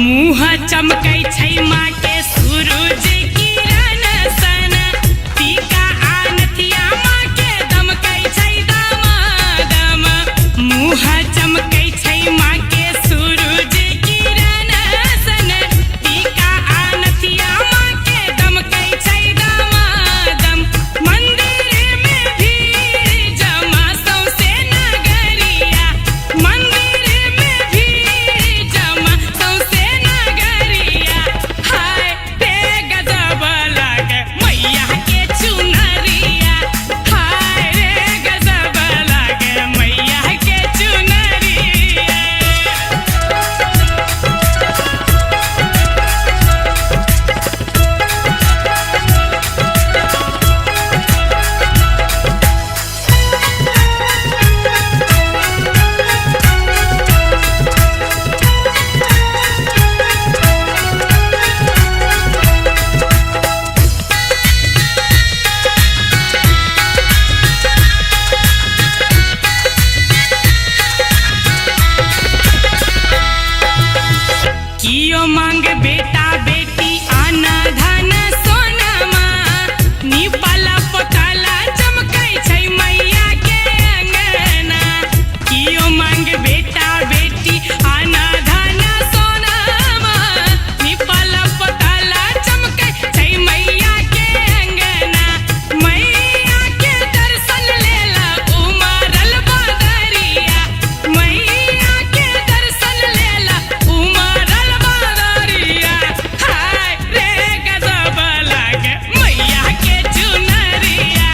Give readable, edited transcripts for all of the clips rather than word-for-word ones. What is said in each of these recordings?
मुँह चमकै छै माँ के सूरज किरण सन टीका आनथिया माँ के दमकै छै दम दम मुँह चमकै छै माँ के सूरज किरण सन टीका आनथिया माँ के दमकै छै दम दम मंदिर में भीड़ जमा सौंसे नगरिया मंदिर में भीड़ जमा सौंसे नगरिया हाय रे गजब लागे मैया के चुनरिया हाय रे गजब लागे मैया के चुनरिया। कियो मांग बेटा बेटी आना धन सोनमा निपला पोतला चमकै छै मैया के अंगना कियो मांग बेटा बेटी आना धन सोनमा निपला पोतला चमकै छै मैया के अंगना मैया के दर्शन लेला उमरल बदरिया मैया के दर्शन लेला उमरल बदरिया हाय रे गजब लागे मैया के चुनरिया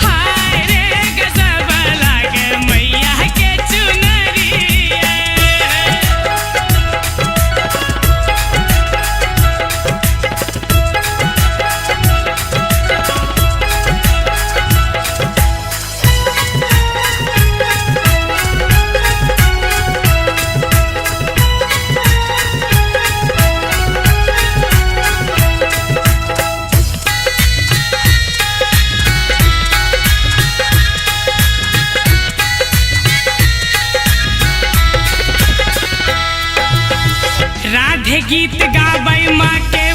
हाय रे गजब लागे मैया के चुनरिया। राधे गीत गाबै माँ के